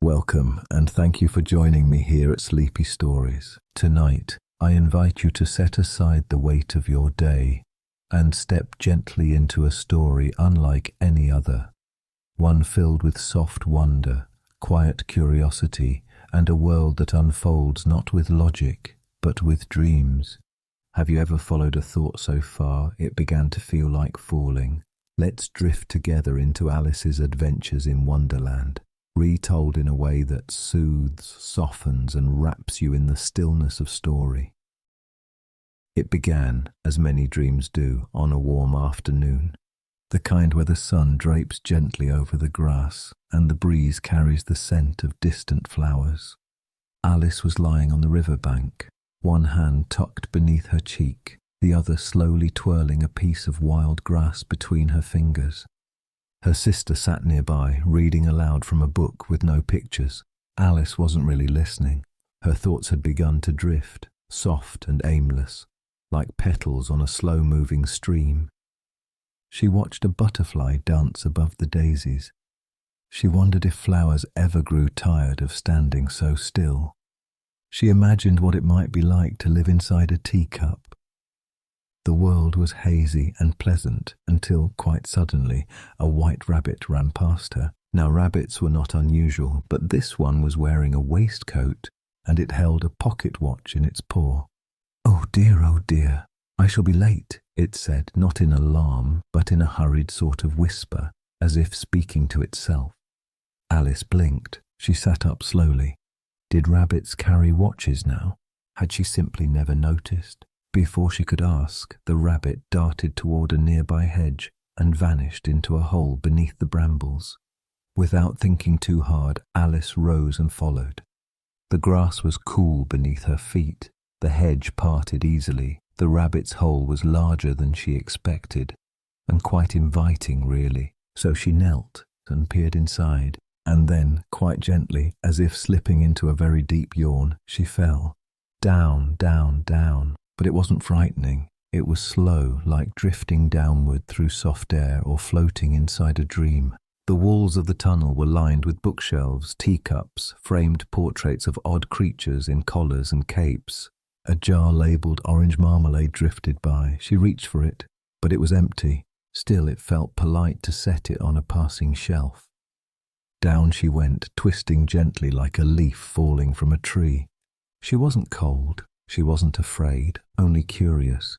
Welcome, and thank you for joining me here at Sleepy Stories. Tonight, I invite you to set aside the weight of your day and step gently into a story unlike any other, one filled with soft wonder, quiet curiosity, and a world that unfolds not with logic, but with dreams. Have you ever followed a thought so far it began to feel like falling? Let's drift together into Alice's adventures in Wonderland, retold in a way that soothes, softens, and wraps you in the stillness of story. It began, as many dreams do, on a warm afternoon, the kind where the sun drapes gently over the grass and the breeze carries the scent of distant flowers. Alice was lying on the river bank, one hand tucked beneath her cheek, the other slowly twirling a piece of wild grass between her fingers. Her sister sat nearby, reading aloud from a book with no pictures. Alice wasn't really listening. Her thoughts had begun to drift, soft and aimless, like petals on a slow-moving stream. She watched a butterfly dance above the daisies. She wondered if flowers ever grew tired of standing so still. She imagined what it might be like to live inside a teacup. The world was hazy and pleasant until, quite suddenly, a white rabbit ran past her. Now, rabbits were not unusual, but this one was wearing a waistcoat, and it held a pocket watch in its paw. Oh dear, I shall be late," it said, not in alarm, but in a hurried sort of whisper, as if speaking to itself. Alice blinked. She sat up slowly. Did rabbits carry watches now? Had she simply never noticed? Before she could ask, the rabbit darted toward a nearby hedge and vanished into a hole beneath the brambles. Without thinking too hard, Alice rose and followed. The grass was cool beneath her feet. The hedge parted easily. The rabbit's hole was larger than she expected, and quite inviting, really. So she knelt and peered inside, and then, quite gently, as if slipping into a very deep yawn, she fell. Down, down, down. But it wasn't frightening. It was slow, like drifting downward through soft air or floating inside a dream. The walls of the tunnel were lined with bookshelves, teacups, framed portraits of odd creatures in collars and capes. A jar labelled orange marmalade drifted by. She reached for it, but it was empty. Still, it felt polite to set it on a passing shelf. Down she went, twisting gently like a leaf falling from a tree. She wasn't cold. She wasn't afraid, only curious.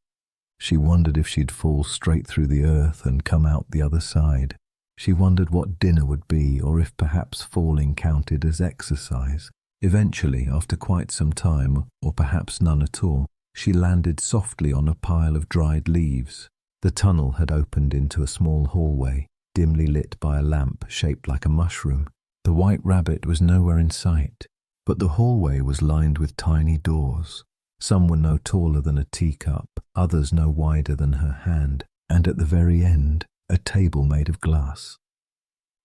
She wondered if she'd fall straight through the earth and come out the other side. She wondered what dinner would be, or if perhaps falling counted as exercise. Eventually, after quite some time, or perhaps none at all, she landed softly on a pile of dried leaves. The tunnel had opened into a small hallway, dimly lit by a lamp shaped like a mushroom. The white rabbit was nowhere in sight, but the hallway was lined with tiny doors. Some were no taller than a teacup, others no wider than her hand, and at the very end, a table made of glass.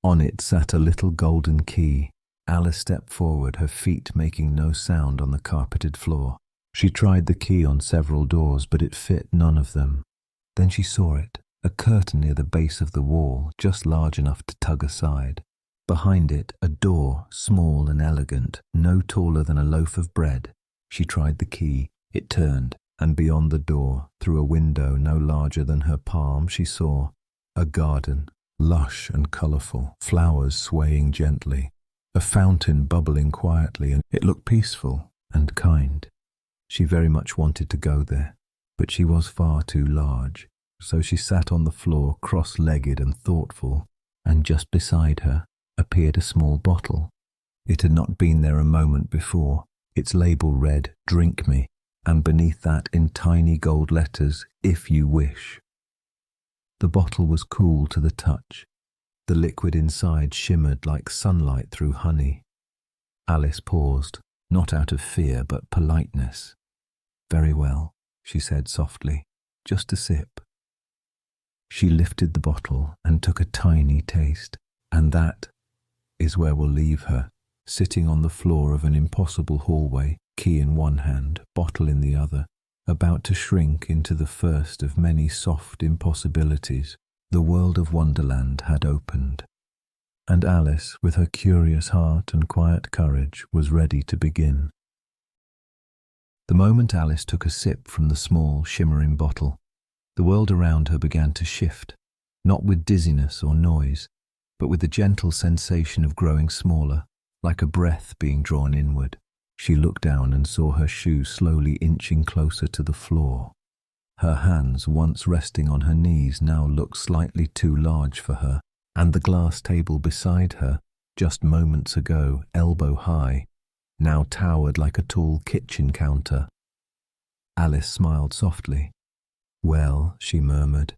On it sat a little golden key. Alice stepped forward, her feet making no sound on the carpeted floor. She tried the key on several doors, but it fit none of them. Then she saw it, a curtain near the base of the wall, just large enough to tug aside. Behind it, a door, small and elegant, no taller than a loaf of bread. She tried the key. It turned, and beyond the door, through a window no larger than her palm, she saw a garden, lush and colourful, flowers swaying gently, a fountain bubbling quietly, and it looked peaceful and kind. She very much wanted to go there, but she was far too large, so she sat on the floor cross-legged and thoughtful, and just beside her appeared a small bottle. It had not been there a moment before. Its label read, "Drink me," and beneath that in tiny gold letters, "If you wish." The bottle was cool to the touch. The liquid inside shimmered like sunlight through honey. Alice paused, not out of fear but politeness. "Very well," she said softly, "just a sip." She lifted the bottle and took a tiny taste, and that is where we'll leave her. Sitting on the floor of an impossible hallway, key in one hand, bottle in the other, about to shrink into the first of many soft impossibilities, the world of Wonderland had opened. and Alice, with her curious heart and quiet courage, was ready to begin. The moment Alice took a sip from the small, shimmering bottle, the world around her began to shift, not with dizziness or noise, but with the gentle sensation of growing smaller, like a breath being drawn inward. She looked down and saw her shoe slowly inching closer to the floor. Her hands, once resting on her knees, now looked slightly too large for her, and the glass table beside her, just moments ago elbow high, now towered like a tall kitchen counter. Alice smiled softly. "Well," she murmured,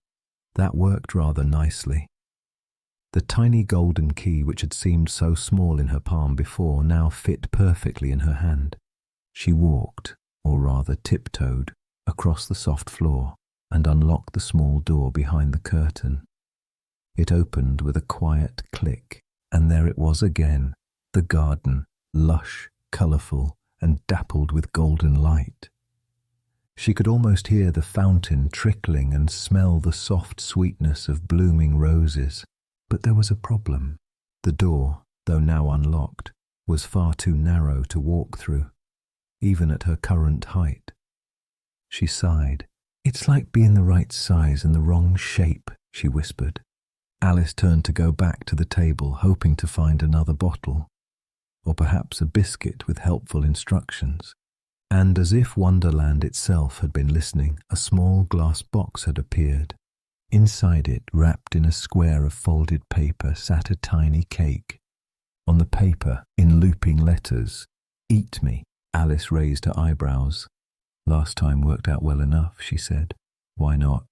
"that worked rather nicely." The tiny golden key, which had seemed so small in her palm before, now fit perfectly in her hand. She walked, or rather tiptoed, across the soft floor and unlocked the small door behind the curtain. It opened with a quiet click, and there it was again, the garden, lush, colourful, and dappled with golden light. She could almost hear the fountain trickling and smell the soft sweetness of blooming roses. But there was a problem. The door, though now unlocked, was far too narrow to walk through, even at her current height. She sighed. "It's like being the right size and the wrong shape," she whispered. Alice turned to go back to the table, hoping to find another bottle, or perhaps a biscuit with helpful instructions. And as if Wonderland itself had been listening, a small glass box had appeared. Inside it, wrapped in a square of folded paper, sat a tiny cake. On the paper, in looping letters, "Eat me." Alice raised her eyebrows. "Last time worked out well enough," she said. "Why not?"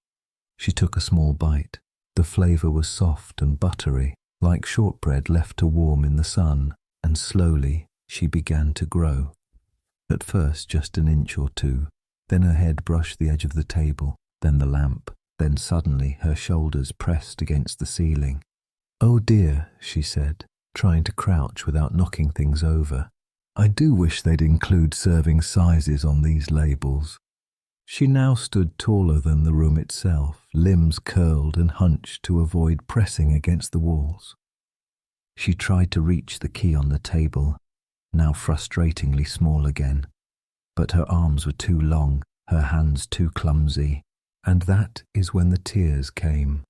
She took a small bite. The flavour was soft and buttery, like shortbread left to warm in the sun, and slowly she began to grow. At first just an inch or two, then her head brushed the edge of the table, then the lamp. Then suddenly her shoulders pressed against the ceiling. "Oh dear," she said, trying to crouch without knocking things over. "I do wish they'd include serving sizes on these labels." She now stood taller than the room itself, limbs curled and hunched to avoid pressing against the walls. She tried to reach the key on the table, now frustratingly small again, but her arms were too long, her hands too clumsy. And that is when the tears came,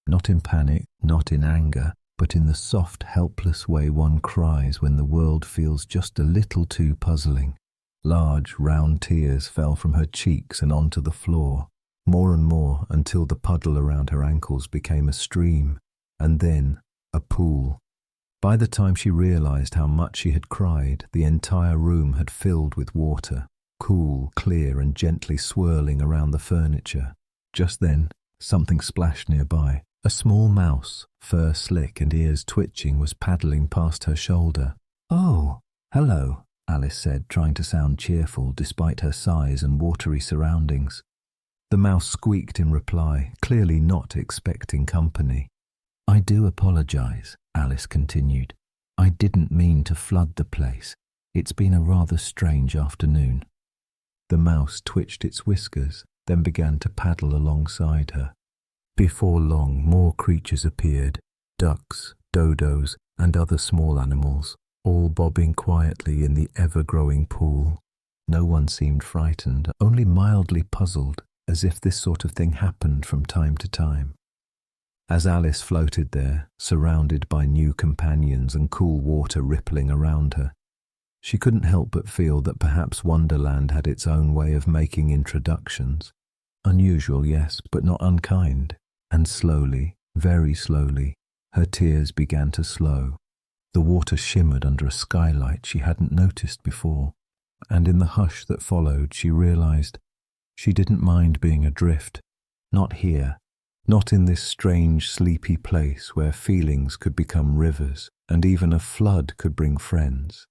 not in panic, not in anger, but in the soft, helpless way one cries when the world feels just a little too puzzling. Large, round tears fell from her cheeks and onto the floor, more and more until the puddle around her ankles became a stream, and then a pool. By the time she realized how much she had cried, the entire room had filled with water, cool, clear, and gently swirling around the furniture. Just then, something splashed nearby. A small mouse, fur slick and ears twitching, was paddling past her shoulder. "Oh, hello," Alice said, trying to sound cheerful despite her size and watery surroundings. The mouse squeaked in reply, clearly not expecting company. "I do apologize," Alice continued. "I didn't mean to flood the place. It's been a rather strange afternoon." The mouse twitched its whiskers, then began to paddle alongside her. Before long, more creatures appeared, ducks, dodos, and other small animals, all bobbing quietly in the ever-growing pool. No one seemed frightened, only mildly puzzled, as if this sort of thing happened from time to time. As Alice floated there, surrounded by new companions and cool water rippling around her, she couldn't help but feel that perhaps Wonderland had its own way of making introductions. Unusual, yes, but not unkind. And slowly, very slowly, her tears began to slow. The water shimmered under a skylight she hadn't noticed before, and in the hush that followed she realized she didn't mind being adrift. Not here, not in this strange, sleepy place where feelings could become rivers, and even a flood could bring friends.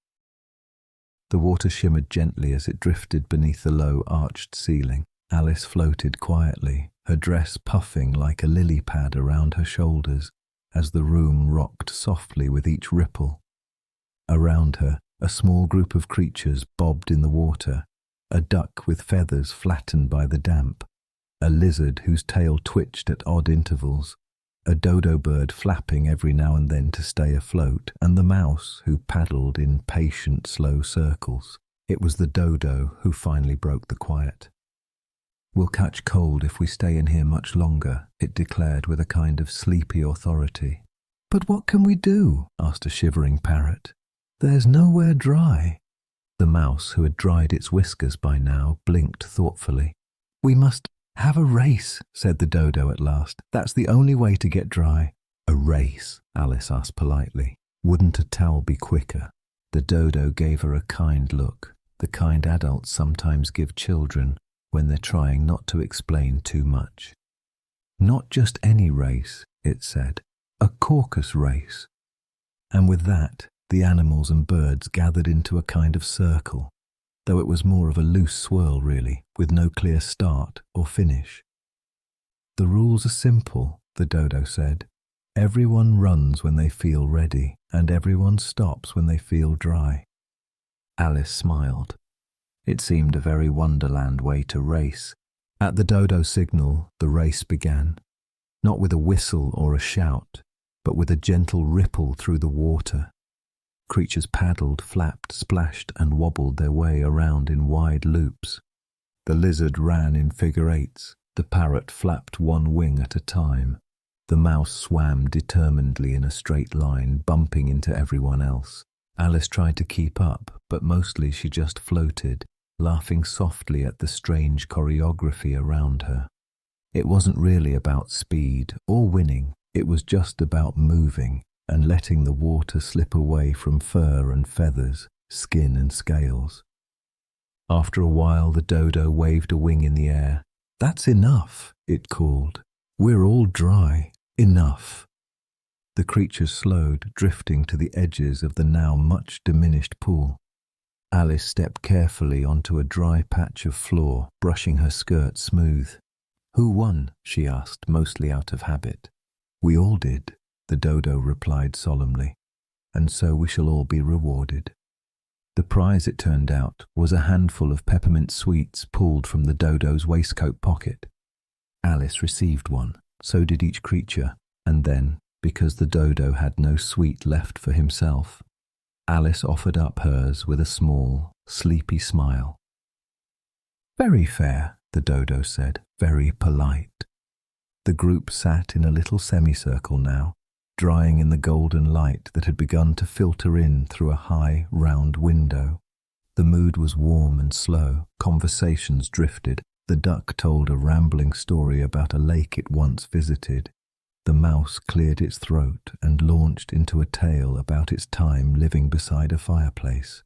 The water shimmered gently as it drifted beneath the low, arched ceiling. Alice floated quietly, her dress puffing like a lily pad around her shoulders as the room rocked softly with each ripple. Around her, a small group of creatures bobbed in the water, a duck with feathers flattened by the damp, a lizard whose tail twitched at odd intervals, a dodo bird flapping every now and then to stay afloat, and the mouse who paddled in patient, slow circles. It was the dodo who finally broke the quiet. "We'll catch cold if we stay in here much longer," it declared with a kind of sleepy authority. "But what can we do?" asked a shivering parrot. "There's nowhere dry." The mouse, who had dried its whiskers by now, blinked thoughtfully. "We must have a race," said the dodo at last. "That's the only way to get dry." "A race?" Alice asked politely. "Wouldn't a towel be quicker?" The dodo gave her a kind look, the kind adults sometimes give children when they're trying not to explain too much. "Not just any race," it said, "a caucus race." And with that, the animals and birds gathered into a kind of circle, though it was more of a loose swirl really, with no clear start or finish. "The rules are simple," the dodo said. "Everyone runs when they feel ready, and everyone stops when they feel dry." Alice smiled. It seemed a very Wonderland way to race. At the dodo signal, the race began, not with a whistle or a shout, but with a gentle ripple through the water. Creatures paddled, flapped, splashed, and wobbled their way around in wide loops. The lizard ran in figure eights, the parrot flapped one wing at a time. The mouse swam determinedly in a straight line, bumping into everyone else. Alice tried to keep up, but mostly she just floated, laughing softly at the strange choreography around her. It wasn't really about speed or winning, it was just about moving and letting the water slip away from fur and feathers, skin and scales. After a while, the dodo waved a wing in the air. "That's enough," it called. "We're all dry. Enough." The creatures slowed, drifting to the edges of the now much diminished pool. Alice stepped carefully onto a dry patch of floor, brushing her skirt smooth. "Who won?" she asked, mostly out of habit. "We all did," the dodo replied solemnly, "and so we shall all be rewarded." The prize, it turned out, was a handful of peppermint sweets pulled from the dodo's waistcoat pocket. Alice received one, so did each creature, and then, because the dodo had no sweet left for himself, Alice offered up hers with a small, sleepy smile. "Very fair," the dodo said, "very polite." The group sat in a little semicircle now, drying in the golden light that had begun to filter in through a high, round window. The mood was warm and slow, conversations drifted. The duck told a rambling story about a lake it once visited. The mouse cleared its throat and launched into a tale about its time living beside a fireplace.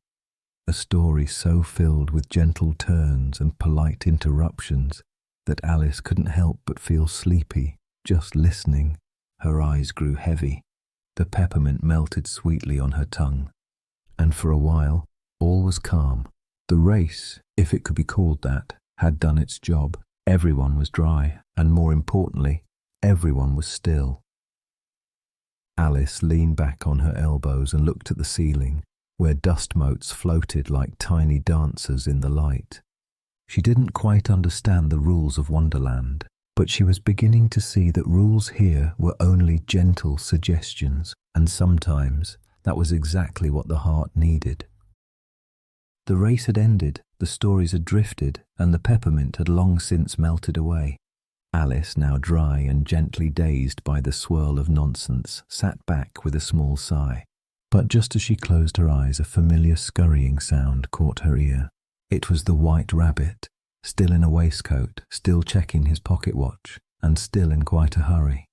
A story so filled with gentle turns and polite interruptions that Alice couldn't help but feel sleepy, just listening. Her eyes grew heavy. The peppermint melted sweetly on her tongue. And for a while, all was calm. The race, if it could be called that, had done its job. Everyone was dry, and more importantly, everyone was still. Alice leaned back on her elbows and looked at the ceiling, where dust motes floated like tiny dancers in the light. She didn't quite understand the rules of Wonderland, but she was beginning to see that rules here were only gentle suggestions, and sometimes that was exactly what the heart needed. The race had ended, the stories had drifted, and the peppermint had long since melted away. Alice, now dry and gently dazed by the swirl of nonsense, sat back with a small sigh. But just as she closed her eyes, a familiar scurrying sound caught her ear. It was the white rabbit, still in a waistcoat, still checking his pocket watch, and still in quite a hurry.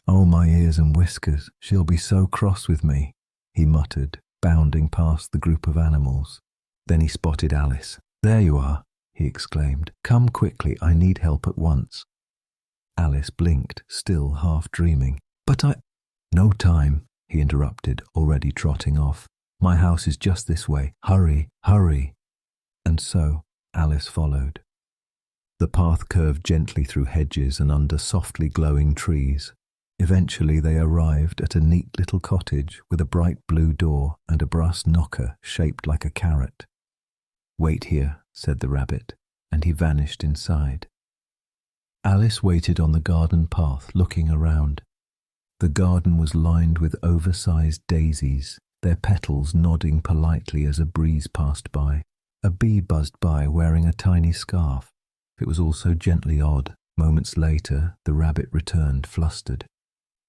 "Oh, my ears and whiskers, she'll be so cross with me," he muttered, bounding past the group of animals. Then he spotted Alice. "There you are," he exclaimed. "Come quickly, I need help at once." Alice blinked, still half dreaming. "But I—" "No time," he interrupted, already trotting off. "My house is just this way. Hurry, hurry." And so Alice followed. The path curved gently through hedges and under softly glowing trees. Eventually they arrived at a neat little cottage with a bright blue door and a brass knocker shaped like a carrot. "Wait here," said the rabbit, and he vanished inside. Alice waited on the garden path, looking around. The garden was lined with oversized daisies, their petals nodding politely as a breeze passed by. A bee buzzed by wearing a tiny scarf. It was all so gently odd. Moments later, the rabbit returned, flustered.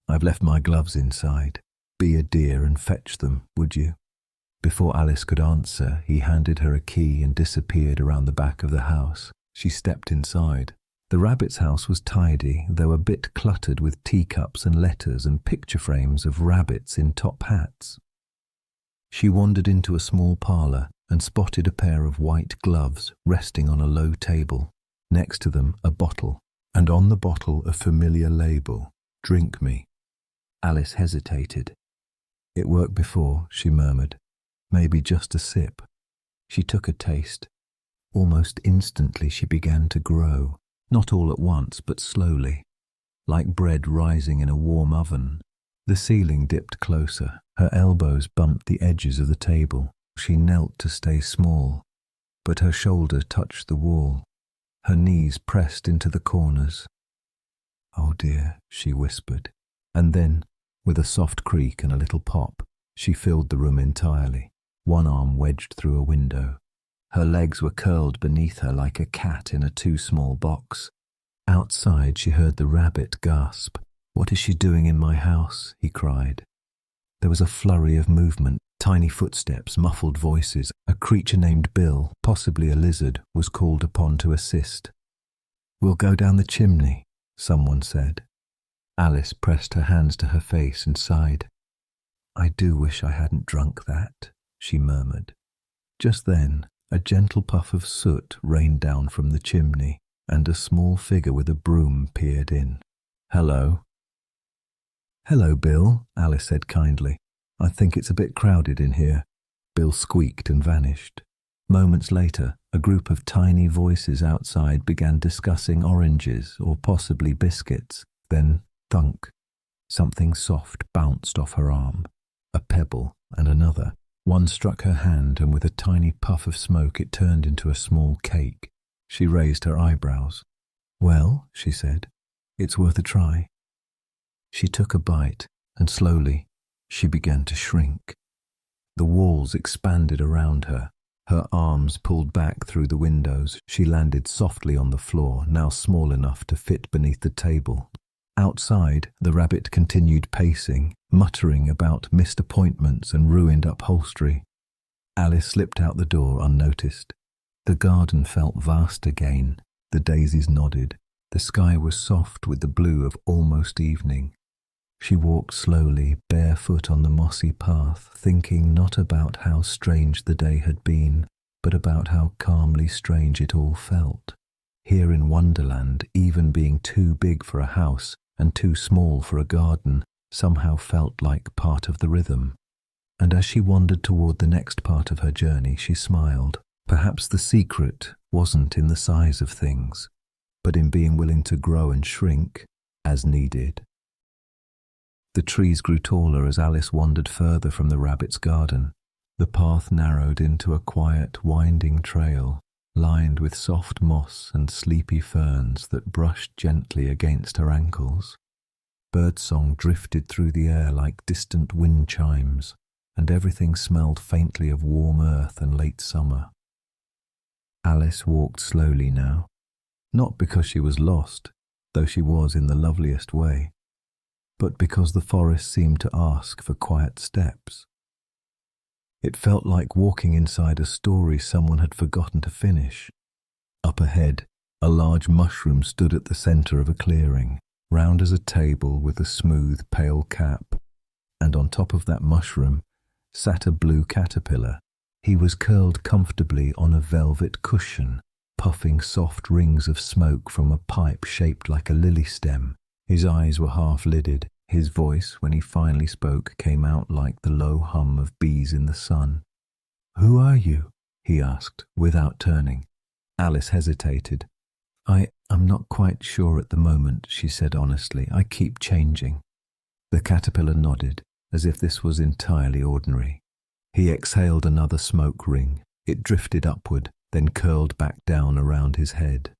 "I've left my gloves inside. Be a dear and fetch them, would you?" Before Alice could answer, he handed her a key and disappeared around the back of the house. She stepped inside. The rabbit's house was tidy, though a bit cluttered with teacups and letters and picture frames of rabbits in top hats. She wandered into a small parlour and spotted a pair of white gloves resting on a low table. Next to them, a bottle, and on the bottle a familiar label, "Drink me." Alice hesitated. "It worked before," she murmured. "Maybe just a sip." She took a taste. Almost instantly she began to grow, not all at once, but slowly, like bread rising in a warm oven. The ceiling dipped closer. Her elbows bumped the edges of the table. She knelt to stay small, but her shoulder touched the wall. Her knees pressed into the corners. "Oh dear," she whispered. And then, with a soft creak and a little pop, she filled the room entirely, one arm wedged through a window. Her legs were curled beneath her like a cat in a too small box. Outside she heard the rabbit gasp. "What is she doing in my house?" he cried. There was a flurry of movement, tiny footsteps, muffled voices. A creature named Bill, possibly a lizard, was called upon to assist. "We'll go down the chimney," someone said. Alice pressed her hands to her face and sighed. "I do wish I hadn't drunk that," she murmured. Just then, a gentle puff of soot rained down from the chimney, and a small figure with a broom peered in. "Hello." "Hello, Bill," Alice said kindly. "I think it's a bit crowded in here." Bill squeaked and vanished. Moments later, a group of tiny voices outside began discussing oranges or possibly biscuits. Then, thunk, something soft bounced off her arm. A pebble and another. One struck her hand, and with a tiny puff of smoke it turned into a small cake. She raised her eyebrows. "Well," she said, "it's worth a try." She took a bite, and slowly she began to shrink. The walls expanded around her. Her arms pulled back through the windows. She landed softly on the floor, now small enough to fit beneath the table. Outside, the rabbit continued pacing, muttering about missed appointments and ruined upholstery. Alice slipped out the door unnoticed. The garden felt vast again. The daisies nodded. The sky was soft with the blue of almost evening. She walked slowly, barefoot on the mossy path, thinking not about how strange the day had been, but about how calmly strange it all felt. Here in Wonderland, even being too big for a house and too small for a garden somehow felt like part of the rhythm. And as she wandered toward the next part of her journey, she smiled. Perhaps the secret wasn't in the size of things, but in being willing to grow and shrink as needed. The trees grew taller as Alice wandered further from the rabbit's garden. The path narrowed into a quiet, winding trail, lined with soft moss and sleepy ferns that brushed gently against her ankles. Birdsong drifted through the air like distant wind chimes, and everything smelled faintly of warm earth and late summer. Alice walked slowly now, not because she was lost, though she was in the loveliest way, but because the forest seemed to ask for quiet steps. It felt like walking inside a story someone had forgotten to finish. Up ahead, a large mushroom stood at the centre of a clearing, round as a table with a smooth, pale cap, and on top of that mushroom sat a blue caterpillar. He was curled comfortably on a velvet cushion, puffing soft rings of smoke from a pipe shaped like a lily stem. His eyes were half-lidded. His voice, when he finally spoke, came out like the low hum of bees in the sun. "Who are you?" he asked, without turning. Alice hesitated. I'm not quite sure at the moment," she said honestly. "I keep changing." The caterpillar nodded, as if this was entirely ordinary. He exhaled another smoke ring. It drifted upward, then curled back down around his head.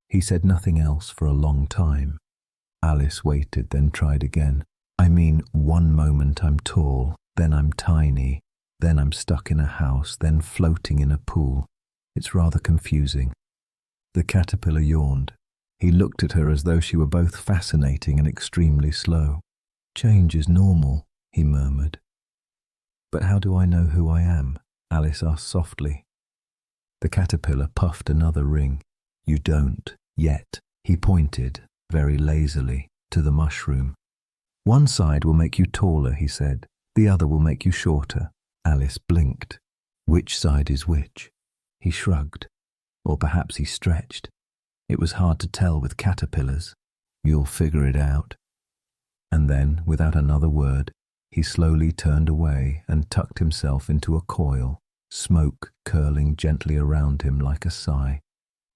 He said nothing else for a long time. Alice waited, then tried again. I mean, one moment I'm tall, then I'm tiny, then I'm stuck in a house, then floating in a pool. It's rather confusing." The caterpillar yawned. He looked at her as though she were both fascinating and extremely slow. "Change is normal," he murmured. "But how do I know who I am?" Alice asked softly. The caterpillar puffed another ring. "You don't, yet." He pointed, very lazily, to the mushroom. "One side will make you taller," he said. "The other will make you shorter." Alice blinked. "Which side is which?" He shrugged. Or perhaps he stretched. It was hard to tell with caterpillars. "You'll figure it out." And then, without another word, he slowly turned away and tucked himself into a coil, smoke curling gently around him like a sigh.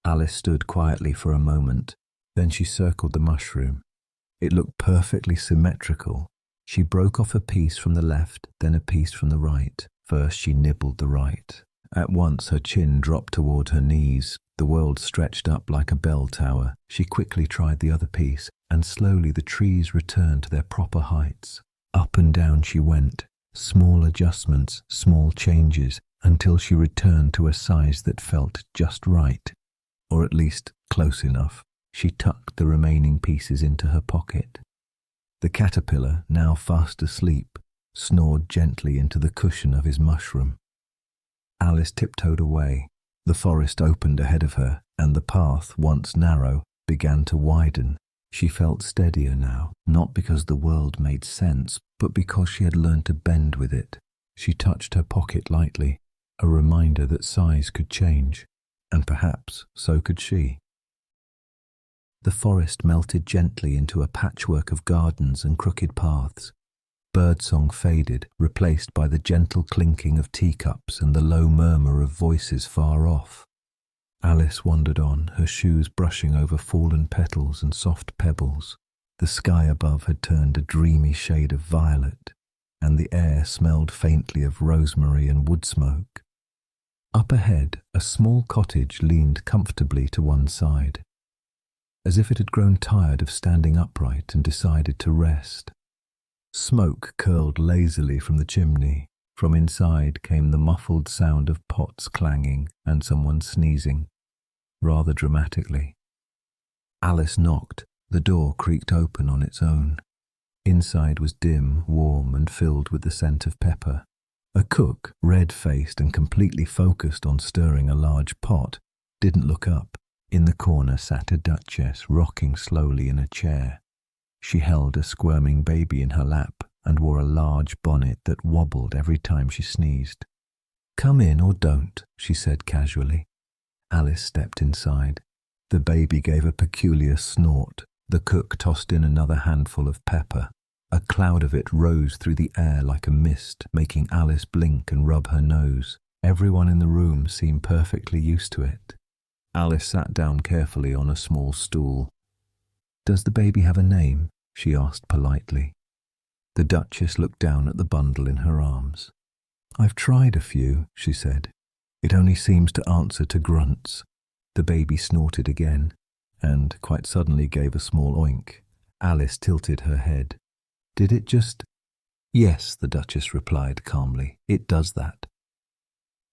Alice stood quietly for a moment. Then she circled the mushroom. It looked perfectly symmetrical. She broke off a piece from the left, then a piece from the right. First she nibbled the right. At once her chin dropped toward her knees. The world stretched up like a bell tower. She quickly tried the other piece, and slowly the trees returned to their proper heights. Up and down she went, small adjustments, small changes, until she returned to a size that felt just right, or at least close enough. She tucked the remaining pieces into her pocket. The caterpillar, now fast asleep, snored gently into the cushion of his mushroom. Alice tiptoed away. The forest opened ahead of her, and the path, once narrow, began to widen. She felt steadier now, not because the world made sense, but because she had learned to bend with it. She touched her pocket lightly, a reminder that size could change, and perhaps so could she. The forest melted gently into a patchwork of gardens and crooked paths. Birdsong faded, replaced by the gentle clinking of teacups and the low murmur of voices far off. Alice wandered on, her shoes brushing over fallen petals and soft pebbles. The sky above had turned a dreamy shade of violet, and the air smelled faintly of rosemary and wood smoke. Up ahead, a small cottage leaned comfortably to one side, as if it had grown tired of standing upright and decided to rest. Smoke curled lazily from the chimney. From inside came the muffled sound of pots clanging and someone sneezing, rather dramatically. Alice knocked. The door creaked open on its own. Inside was dim, warm, and filled with the scent of pepper. A cook, red-faced and completely focused on stirring a large pot, didn't look up. In the corner sat a duchess, rocking slowly in a chair. She held a squirming baby in her lap and wore a large bonnet that wobbled every time she sneezed. "Come in or don't," she said casually. Alice stepped inside. The baby gave a peculiar snort. The cook tossed in another handful of pepper. A cloud of it rose through the air like a mist, making Alice blink and rub her nose. Everyone in the room seemed perfectly used to it. Alice sat down carefully on a small stool. "Does the baby have a name?" she asked politely. The Duchess looked down at the bundle in her arms. "I've tried a few," she said. "It only seems to answer to grunts." The baby snorted again, and quite suddenly gave a small oink. Alice tilted her head. "Did it just—" "Yes," the Duchess replied calmly. "It does that."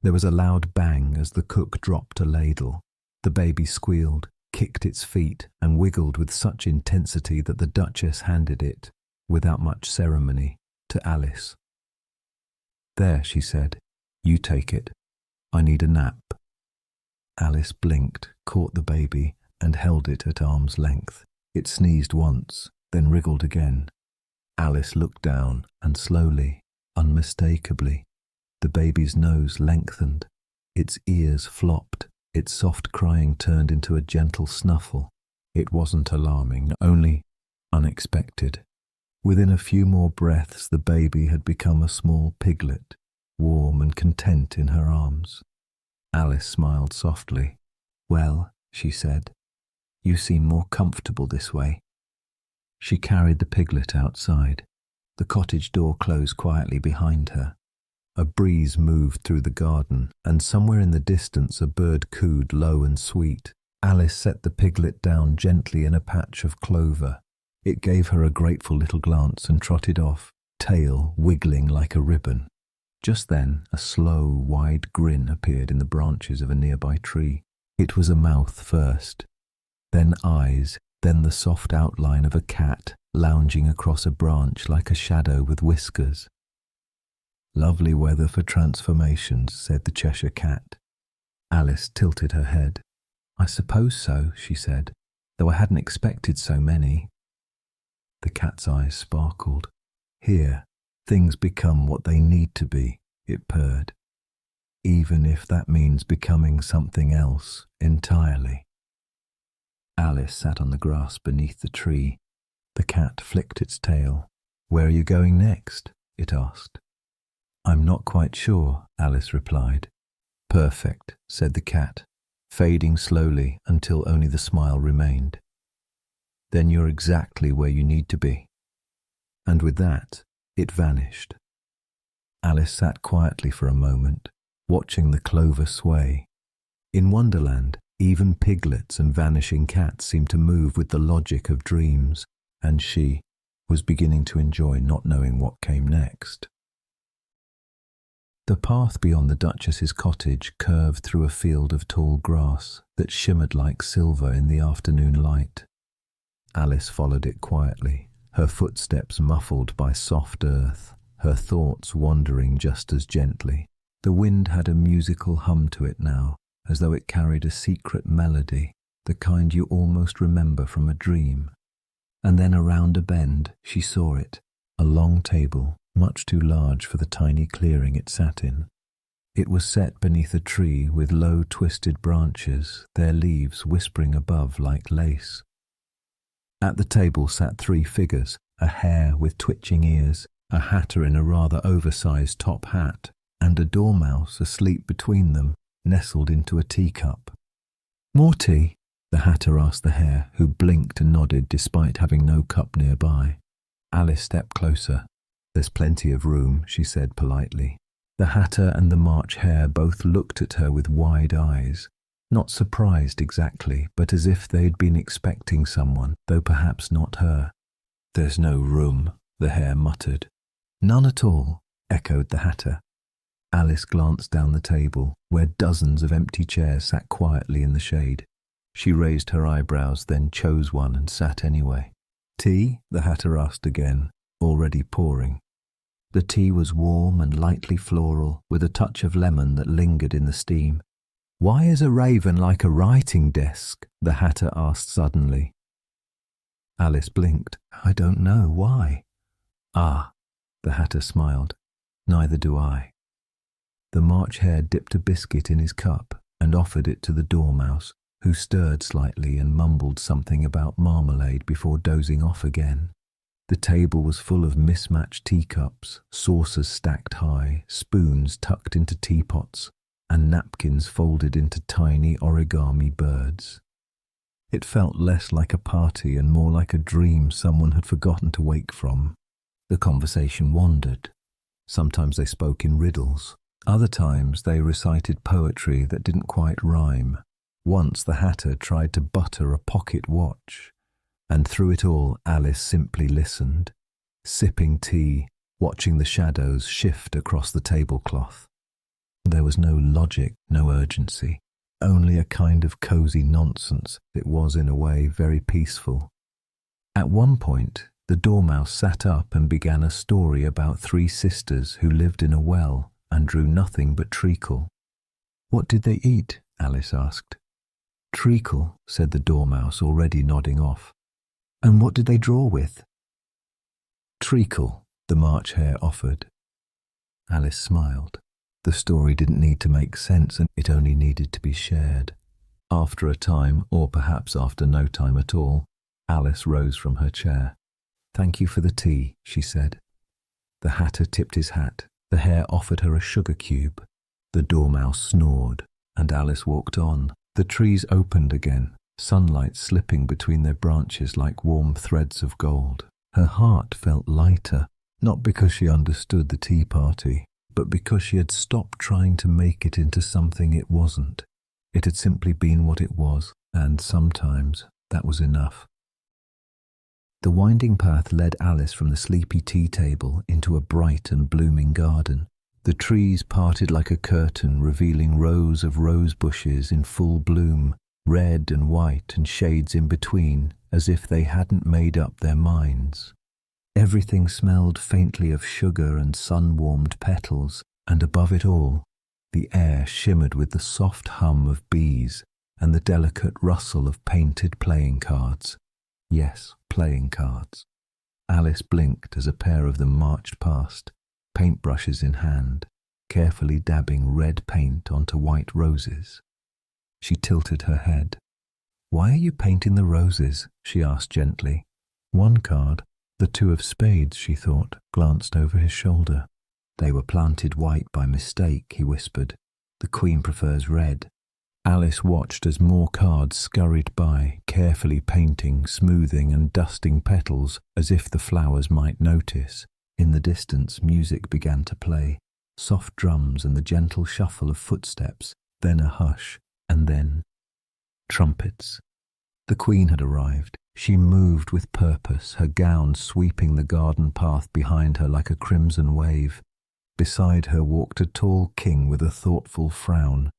There was a loud bang as the cook dropped a ladle. The baby squealed, kicked its feet, and wiggled with such intensity that the Duchess handed it, without much ceremony, to Alice. "There," she said. "You take it. I need a nap." Alice blinked, caught the baby, and held it at arm's length. It sneezed once, then wriggled again. Alice looked down, and slowly, unmistakably, the baby's nose lengthened. Its ears flopped. Its soft crying turned into a gentle snuffle. It wasn't alarming, only unexpected. Within a few more breaths, the baby had become a small piglet, warm and content in her arms. Alice smiled softly. "Well," she said, "you seem more comfortable this way." She carried the piglet outside. The cottage door closed quietly behind her. A breeze moved through the garden, and somewhere in the distance a bird cooed low and sweet. Alice set the piglet down gently in a patch of clover. It gave her a grateful little glance and trotted off, tail wiggling like a ribbon. Just then, a slow, wide grin appeared in the branches of a nearby tree. It was a mouth first, then eyes, then the soft outline of a cat lounging across a branch like a shadow with whiskers. "Lovely weather for transformations," said the Cheshire Cat. Alice tilted her head. "I suppose so," she said, "though I hadn't expected so many." The cat's eyes sparkled. "Here, things become what they need to be," it purred, "even if that means becoming something else entirely." Alice sat on the grass beneath the tree. The cat flicked its tail. "Where are you going next?" it asked. "I'm not quite sure," Alice replied. "Perfect," said the cat, fading slowly until only the smile remained. "Then you're exactly where you need to be." And with that, it vanished. Alice sat quietly for a moment, watching the clover sway. In Wonderland, even piglets and vanishing cats seemed to move with the logic of dreams, and she was beginning to enjoy not knowing what came next. The path beyond the Duchess's cottage curved through a field of tall grass that shimmered like silver in the afternoon light. Alice followed it quietly, her footsteps muffled by soft earth, her thoughts wandering just as gently. The wind had a musical hum to it now, as though it carried a secret melody, the kind you almost remember from a dream. And then around a bend she saw it, a long table, much too large for the tiny clearing it sat in. It was set beneath a tree with low twisted branches, their leaves whispering above like lace. At the table sat 3 figures, a hare with twitching ears, a hatter in a rather oversized top hat, and a dormouse asleep between them, nestled into a teacup. "More tea?" the hatter asked the hare, who blinked and nodded despite having no cup nearby. Alice stepped closer. "There's plenty of room," she said politely. The hatter and the March hare both looked at her with wide eyes, not surprised exactly, but as if they'd been expecting someone, though perhaps not her. "There's no room," the hare muttered. "None at all," echoed the hatter. Alice glanced down the table, where dozens of empty chairs sat quietly in the shade. She raised her eyebrows, then chose one and sat anyway. "Tea?" the hatter asked again, already pouring. The tea was warm and lightly floral, with a touch of lemon that lingered in the steam. "Why is a raven like a writing desk?" the hatter asked suddenly. Alice blinked. "I don't know. Why?" "Ah," the hatter smiled. "Neither do I." The March hare dipped a biscuit in his cup and offered it to the dormouse, who stirred slightly and mumbled something about marmalade before dozing off again. The table was full of mismatched teacups, saucers stacked high, spoons tucked into teapots, and napkins folded into tiny origami birds. It felt less like a party and more like a dream someone had forgotten to wake from. The conversation wandered. Sometimes they spoke in riddles. Other times they recited poetry that didn't quite rhyme. Once the hatter tried to butter a pocket watch. And through it all, Alice simply listened, sipping tea, watching the shadows shift across the tablecloth. There was no logic, no urgency, only a kind of cosy nonsense that was, in a way, very peaceful. At one point, the dormouse sat up and began a story about 3 sisters who lived in a well and drew nothing but treacle. "What did they eat?" Alice asked. "Treacle," said the dormouse, already nodding off. "And what did they draw with?" "Treacle," the March hare offered. Alice smiled. The story didn't need to make sense, and it only needed to be shared. After a time, or perhaps after no time at all, Alice rose from her chair. "Thank you for the tea," she said. The hatter tipped his hat. The hare offered her a sugar cube. The dormouse snored, and Alice walked on. The trees opened again, sunlight slipping between their branches like warm threads of gold. Her heart felt lighter, not because she understood the tea party, but because she had stopped trying to make it into something it wasn't. It had simply been what it was, and sometimes that was enough. The winding path led Alice from the sleepy tea table into a bright and blooming garden. The trees parted like a curtain, revealing rows of rose bushes in full bloom, red and white and shades in between, as if they hadn't made up their minds. Everything smelled faintly of sugar and sun-warmed petals, and above it all, the air shimmered with the soft hum of bees and the delicate rustle of painted playing cards. Yes, playing cards. Alice blinked as a pair of them marched past, paintbrushes in hand, carefully dabbing red paint onto white roses. She tilted her head. "Why are you painting the roses?" she asked gently. One card, the two of spades, she thought, glanced over his shoulder. "They were planted white by mistake," he whispered. "The Queen prefers red." Alice watched as more cards scurried by, carefully painting, smoothing and dusting petals as if the flowers might notice. In the distance, music began to play, soft drums and the gentle shuffle of footsteps, then a hush, and then trumpets. The Queen had arrived. She moved with purpose, her gown sweeping the garden path behind her like a crimson wave. Beside her walked a tall king with a thoughtful frown,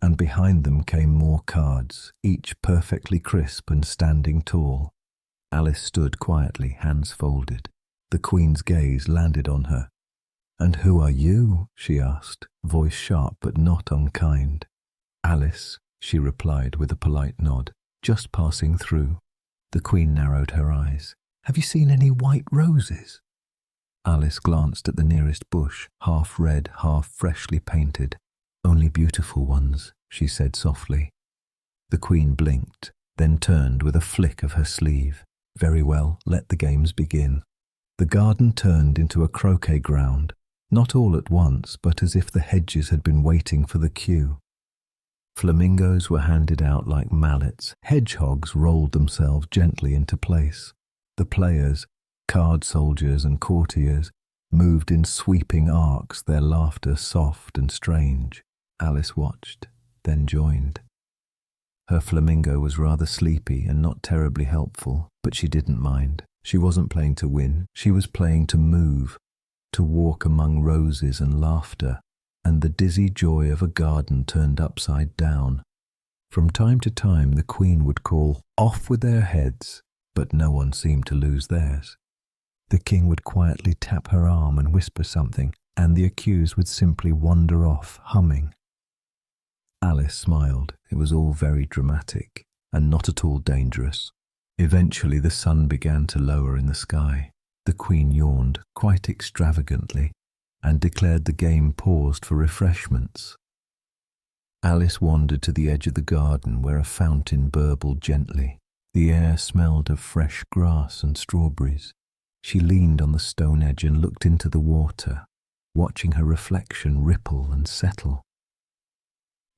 and behind them came more cards, each perfectly crisp and standing tall. Alice stood quietly, hands folded. The Queen's gaze landed on her. "And who are you?" she asked, voice sharp but not unkind. "Alice," she replied with a polite nod, "just passing through." The Queen narrowed her eyes. "Have you seen any white roses?" Alice glanced at the nearest bush, half red, half freshly painted. "Only beautiful ones," she said softly. The Queen blinked, then turned with a flick of her sleeve. "Very well, let the games begin." The garden turned into a croquet ground, not all at once, but as if the hedges had been waiting for the cue. Flamingos were handed out like mallets. Hedgehogs rolled themselves gently into place. The players, card soldiers and courtiers, moved in sweeping arcs, their laughter soft and strange. Alice watched, then joined. Her flamingo was rather sleepy and not terribly helpful, but she didn't mind. She wasn't playing to win, she was playing to move, to walk among roses and laughter, and the dizzy joy of a garden turned upside down. From time to time the Queen would call, "Off with their heads," but no one seemed to lose theirs. The King would quietly tap her arm and whisper something, and the accused would simply wander off, humming. Alice smiled. It was all very dramatic, and not at all dangerous. Eventually the sun began to lower in the sky. The Queen yawned, quite extravagantly, and declared the game paused for refreshments. Alice wandered to the edge of the garden where a fountain burbled gently. The air smelled of fresh grass and strawberries. She leaned on the stone edge and looked into the water, watching her reflection ripple and settle.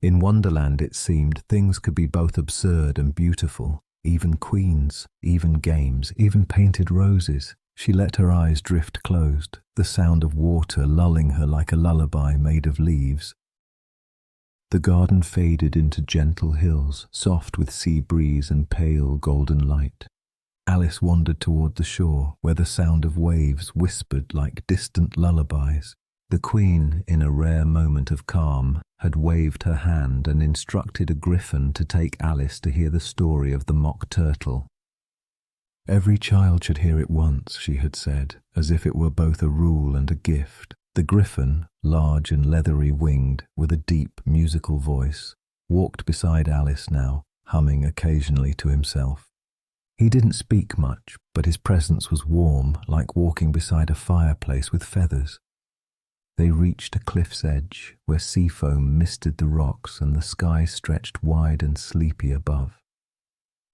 In Wonderland, it seemed, things could be both absurd and beautiful, even queens, even games, even painted roses. She let her eyes drift closed, the sound of water lulling her like a lullaby made of leaves. The garden faded into gentle hills, soft with sea breeze and pale golden light. Alice wandered toward the shore, where the sound of waves whispered like distant lullabies. The Queen, in a rare moment of calm, had waved her hand and instructed a griffin to take Alice to hear the story of the mock turtle. Every child should hear it once, she had said, as if it were both a rule and a gift. The griffin, large and leathery winged, with a deep musical voice, walked beside Alice now, humming occasionally to himself. He didn't speak much, but his presence was warm, like walking beside a fireplace with feathers. They reached a cliff's edge, where sea foam misted the rocks and the sky stretched wide and sleepy above.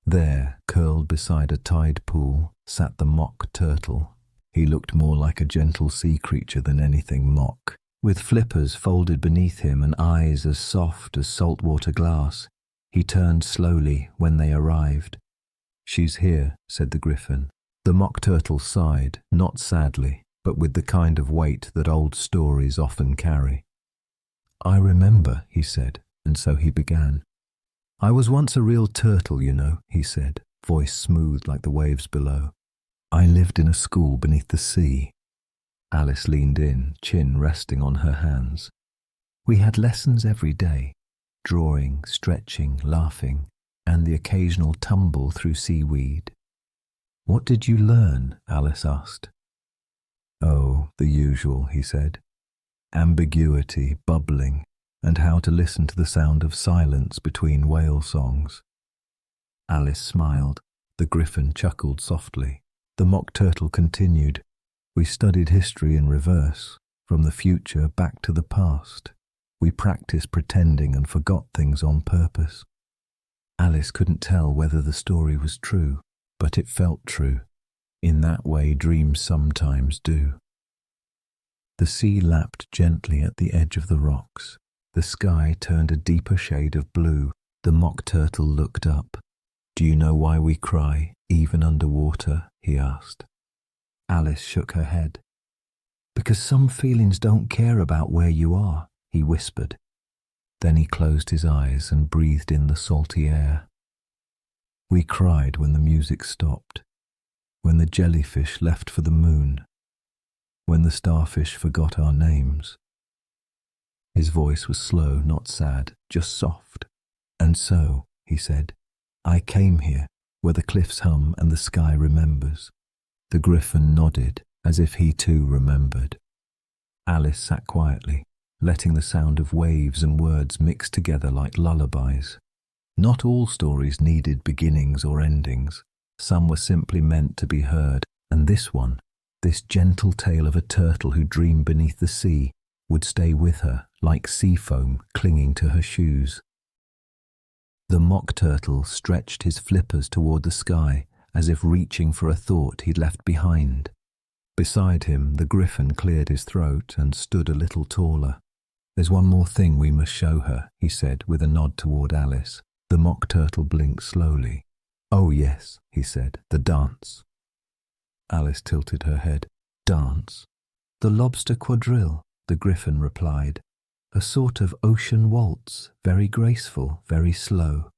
There, curled beside a tide pool, sat the mock turtle. He looked more like a gentle sea creature than anything mock, with flippers folded beneath him and eyes as soft as saltwater glass. He turned slowly when they arrived. "She's here," said the griffin. The mock turtle sighed, not sadly, but with the kind of weight that old stories often carry. "I remember," he said, and so he began. "I was once a real turtle, you know," he said, voice smooth like the waves below. I lived in a school beneath the sea. Alice leaned in, chin resting on her hands. We had lessons every day, drawing, stretching, laughing, and the occasional tumble through seaweed. What did you learn? Alice asked. Oh, the usual, he said. Ambiguity, bubbling, and how to listen to the sound of silence between whale songs. Alice smiled. The griffin chuckled softly. The mock turtle continued. We studied history in reverse, from the future back to the past. We practiced pretending and forgot things on purpose. Alice couldn't tell whether the story was true, but it felt true. In that way dreams sometimes do. The sea lapped gently at the edge of the rocks. The sky turned a deeper shade of blue. The mock turtle looked up. Do you know why we cry, even underwater? He asked. Alice shook her head. Because some feelings don't care about where you are, he whispered. Then he closed his eyes and breathed in the salty air. We cried when the music stopped, when the jellyfish left for the moon, when the starfish forgot our names. His voice was slow, not sad, just soft. And so, he said, I came here, where the cliffs hum and the sky remembers. The griffin nodded, as if he too remembered. Alice sat quietly, letting the sound of waves and words mix together like lullabies. Not all stories needed beginnings or endings. Some were simply meant to be heard, and this one, this gentle tale of a turtle who dreamed beneath the sea, would stay with her like sea foam clinging to her shoes. The mock turtle stretched his flippers toward the sky, as if reaching for a thought he'd left behind. Beside him, the griffin cleared his throat and stood a little taller. There's one more thing we must show her, he said with a nod toward Alice. The mock turtle blinked slowly. Oh yes, he said, the dance. Alice tilted her head. Dance? The lobster quadrille, the griffin replied. A sort of ocean waltz, very graceful, very slow.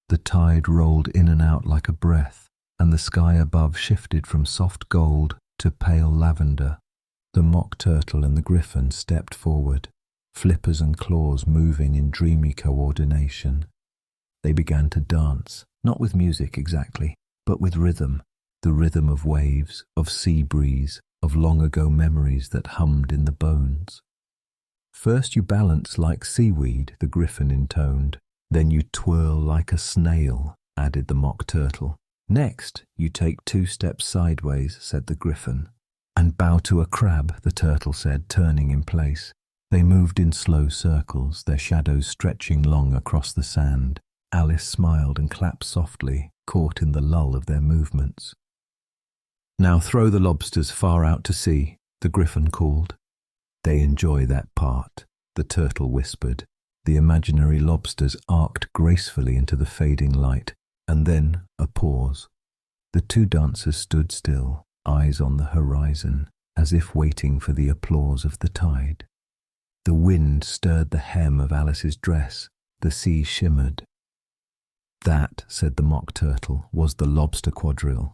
The tide rolled in and out like a breath, and the sky above shifted from soft gold to pale lavender. The mock turtle and the griffin stepped forward, flippers and claws moving in dreamy coordination. They began to dance, not with music exactly, but with rhythm, the rhythm of waves, of sea breeze, of long-ago memories that hummed in the bones. First you balance like seaweed, the griffin intoned. Then you twirl like a snail, added the mock turtle. Next, you take 2 steps sideways, said the griffin. And bow to a crab, the turtle said, turning in place. They moved in slow circles, their shadows stretching long across the sand. Alice smiled and clapped softly, caught in the lull of their movements. Now throw the lobsters far out to sea, the griffin called. They enjoy that part, the turtle whispered. The imaginary lobsters arced gracefully into the fading light, and then a pause. The 2 dancers stood still, eyes on the horizon, as if waiting for the applause of the tide. The wind stirred the hem of Alice's dress. The sea shimmered. That, said the mock turtle, was the lobster quadrille.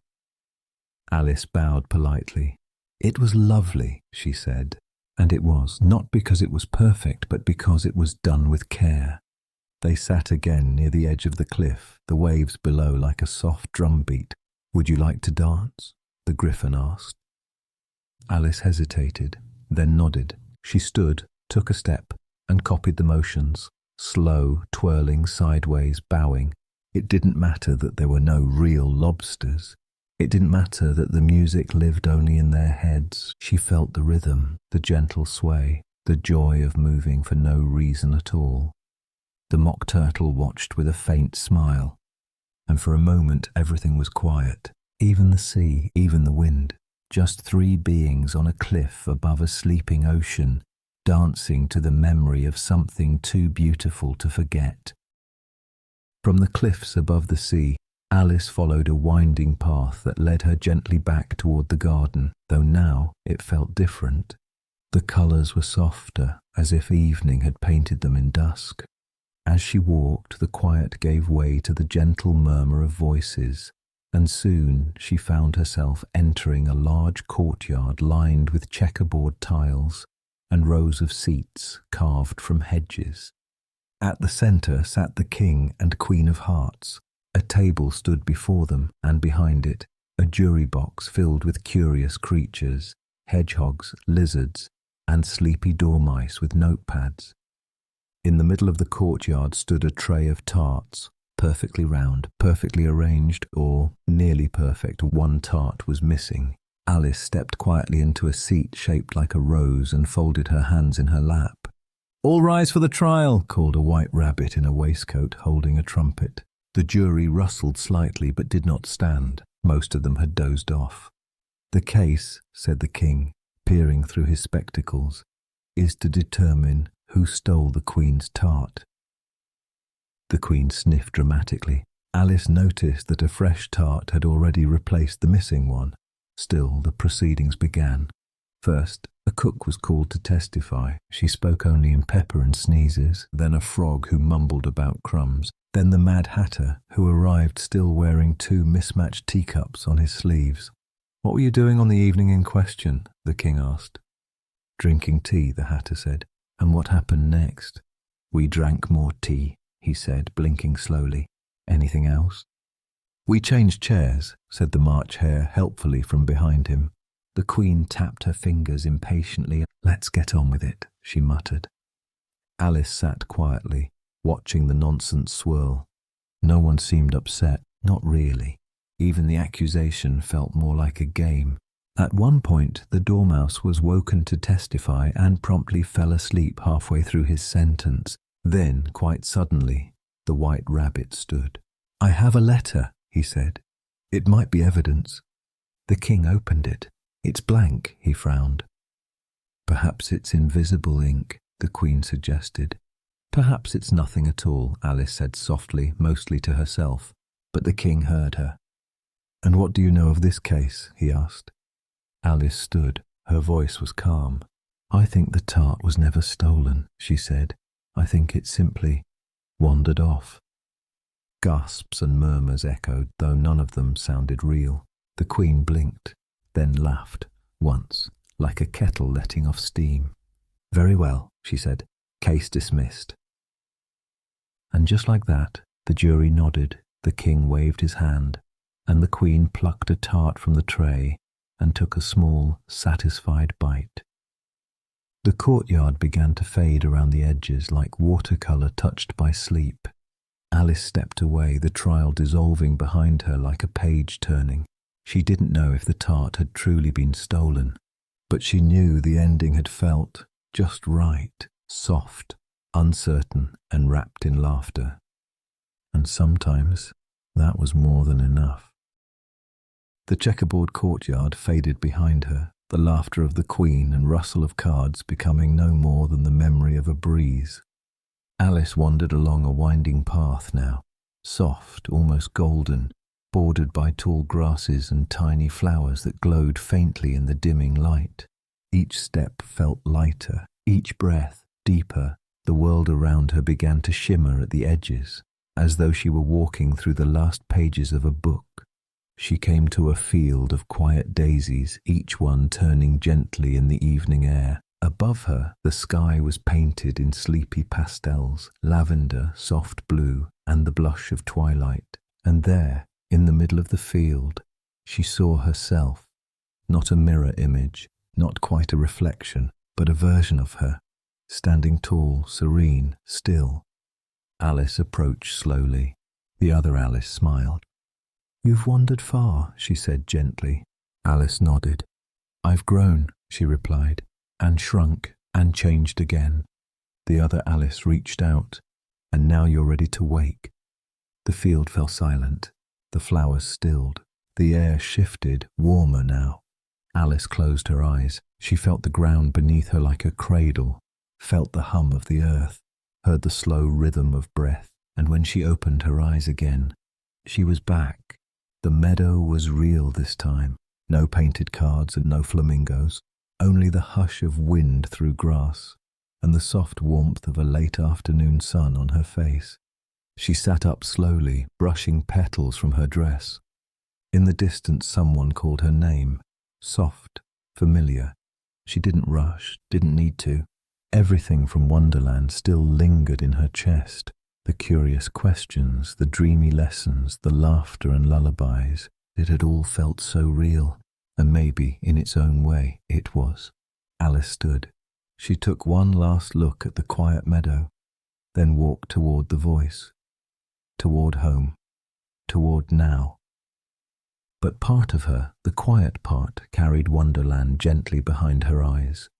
Alice bowed politely. It was lovely, she said. And it was, not because it was perfect, but because it was done with care. They sat again near the edge of the cliff, the waves below like a soft drumbeat. Would you like to dance? The griffin asked. Alice hesitated, then nodded. She stood, took a step, and copied the motions, slow, twirling sideways, bowing. It didn't matter that there were no real lobsters. It didn't matter that the music lived only in their heads. She felt the rhythm, the gentle sway, the joy of moving for no reason at all. The mock turtle watched with a faint smile, and for a moment everything was quiet, even the sea, even the wind. Just 3 beings on a cliff above a sleeping ocean, dancing to the memory of something too beautiful to forget. From the cliffs above the sea, Alice followed a winding path that led her gently back toward the garden, though now it felt different. The colours were softer, as if evening had painted them in dusk. As she walked, the quiet gave way to the gentle murmur of voices, and soon she found herself entering a large courtyard lined with checkerboard tiles and rows of seats carved from hedges. At the centre sat the King and Queen of Hearts. A table stood before them, and behind it, a jury box filled with curious creatures, hedgehogs, lizards, and sleepy dormice with notepads. In the middle of the courtyard stood a tray of tarts, perfectly round, perfectly arranged, or nearly perfect. One tart was missing. Alice stepped quietly into a seat shaped like a rose and folded her hands in her lap. "All rise for the trial," called a white rabbit in a waistcoat holding a trumpet. The jury rustled slightly but did not stand. Most of them had dozed off. "The case," said the King, peering through his spectacles, "is to determine who stole the Queen's tart." The Queen sniffed dramatically. Alice noticed that a fresh tart had already replaced the missing one. Still, the proceedings began. First, a cook was called to testify. She spoke only in pepper and sneezes, then a frog who mumbled about crumbs, then the Mad Hatter, who arrived still wearing 2 mismatched teacups on his sleeves. "What were you doing on the evening in question?" the King asked. "Drinking tea," the Hatter said. "And what happened next?" "We drank more tea," he said, blinking slowly. "Anything else?" "We changed chairs," said the March Hare helpfully from behind him. The Queen tapped her fingers impatiently. "Let's get on with it," she muttered. Alice sat quietly, watching the nonsense swirl. No one seemed upset, not really. Even the accusation felt more like a game. At one point, the Dormouse was woken to testify and promptly fell asleep halfway through his sentence. Then, quite suddenly, the White Rabbit stood. "I have a letter," he said. "It might be evidence." The King opened it. "It's blank," he frowned. "Perhaps it's invisible ink," the Queen suggested. "Perhaps it's nothing at all," Alice said softly, mostly to herself, but the King heard her. "And what do you know of this case?" he asked. Alice stood. Her voice was calm. "I think the tart was never stolen," she said. "I think it simply wandered off." Gasps and murmurs echoed, though none of them sounded real. The Queen blinked, then laughed, once, like a kettle letting off steam. "Very well," she said. "Case dismissed." And just like that, the jury nodded, the King waved his hand, and the Queen plucked a tart from the tray and took a small, satisfied bite. The courtyard began to fade around the edges like watercolour touched by sleep. Alice stepped away, the trial dissolving behind her like a page turning. She didn't know if the tart had truly been stolen, but she knew the ending had felt just right, soft, uncertain, and wrapped in laughter. And sometimes that was more than enough. The checkerboard courtyard faded behind her, the laughter of the Queen and rustle of cards becoming no more than the memory of a breeze. Alice wandered along a winding path now, soft, almost golden, bordered by tall grasses and tiny flowers that glowed faintly in the dimming light. Each step felt lighter, each breath deeper. The world around her began to shimmer at the edges, as though she were walking through the last pages of a book. She came to a field of quiet daisies, each one turning gently in the evening air. Above her, the sky was painted in sleepy pastels, lavender, soft blue, and the blush of twilight. And there, in the middle of the field, she saw herself, not a mirror image, not quite a reflection, but a version of her, standing tall, serene, still. Alice approached slowly. The other Alice smiled. "You've wandered far," she said gently. Alice nodded. "I've grown," she replied, "and shrunk, and changed again." The other Alice reached out. "And now you're ready to wake." The field fell silent. The flowers stilled. The air shifted, warmer now. Alice closed her eyes. She felt the ground beneath her like a cradle, felt the hum of the earth, heard the slow rhythm of breath, and when she opened her eyes again, she was back. The meadow was real this time. No painted cards and no flamingos, only the hush of wind through grass and the soft warmth of a late afternoon sun on her face. She sat up slowly, brushing petals from her dress. In the distance, someone called her name. Soft, familiar. She didn't rush, didn't need to. Everything from Wonderland still lingered in her chest. The curious questions, the dreamy lessons, the laughter and lullabies. It had all felt so real, and maybe, in its own way, it was. Alice stood. She took one last look at the quiet meadow, then walked toward the voice, toward home, toward now. But part of her, the quiet part, carried Wonderland gently behind her eyes,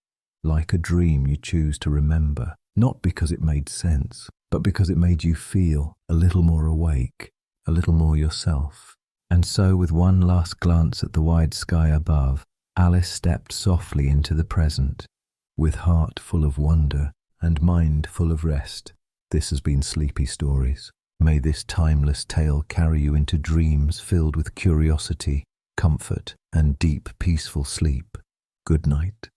like a dream you choose to remember, not because it made sense, but because it made you feel a little more awake, a little more yourself. And so, with one last glance at the wide sky above, Alice stepped softly into the present, with heart full of wonder and mind full of rest. This has been Sleepy Stories. May this timeless tale carry you into dreams filled with curiosity, comfort, and deep, peaceful sleep. Good night.